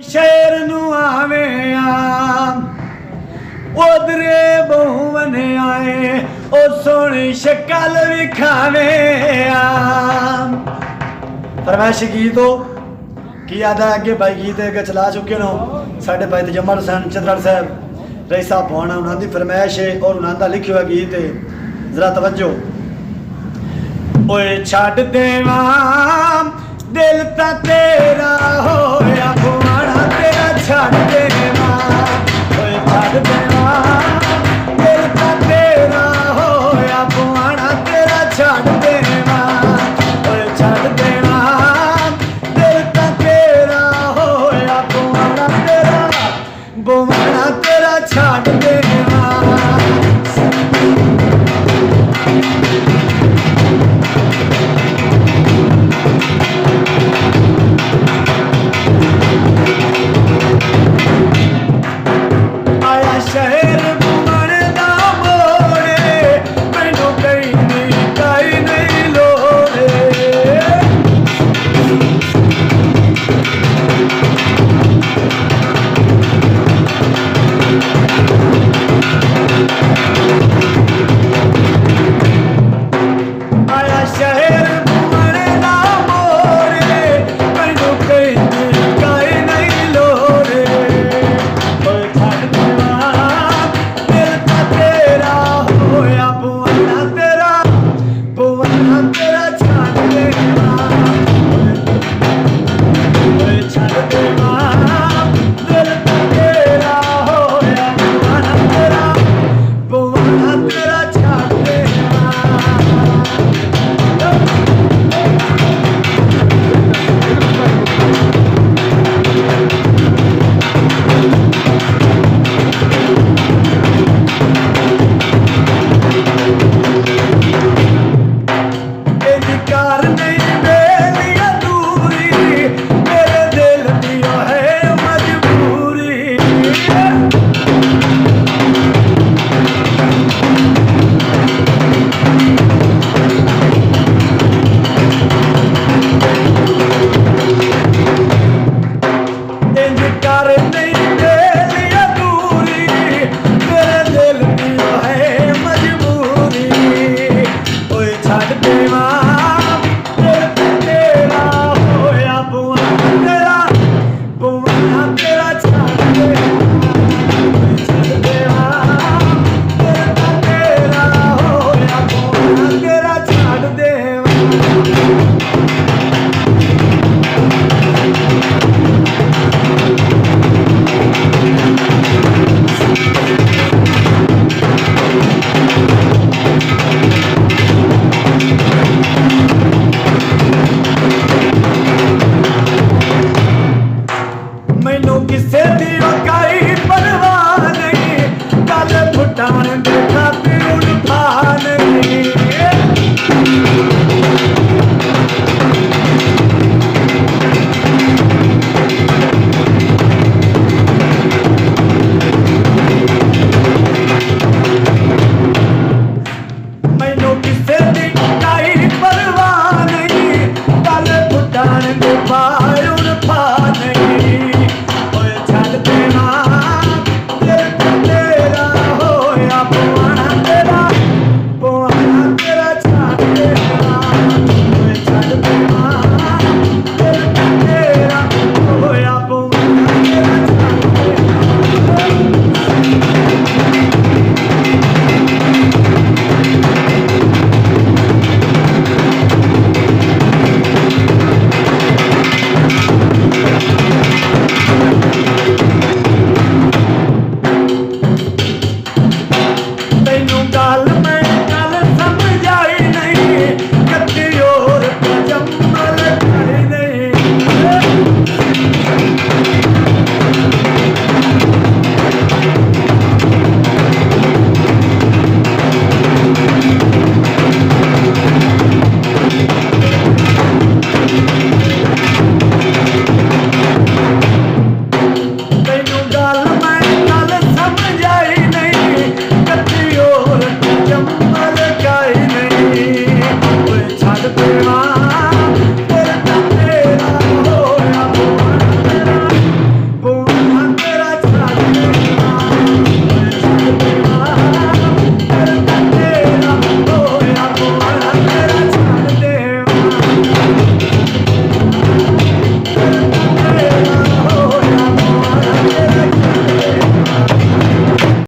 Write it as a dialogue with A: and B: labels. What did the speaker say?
A: ਸ਼ਹਿਰ ਨੂੰ ਆਵੇ ਆ ਉਧਰੇ ਬਹੁਵਨ ਆਏ ਉਹ ਸੋਹਣੀ ਸ਼ਕਲ ਵਿਖਾਵੇ ਆ। ਫਰਮਾਇਸ਼ ਗੀਤ ਕੀ याद है अगे भाई गीत अगे चला चुके नो साढ़े भाई तजम्मल हुसैन चंद्रड़ साहब रही साहब भावना उन्होंने फरमाइश है और उन्होंने लिखे हुआ गीत है जरा तवज्जो। ओए छड़ देवा दिल ता तेरा होया भुआना तेरा छड़ देवा ओए छड़ देवा दिल ता तेरा होया भुआना तेरा छड़ देवा ओए छड़ देवा बुआना तेरा छड़ देवा। आया शहर बुआने दा मोड़े मैनू कई नहीं लोड़े। मैनू किसे दी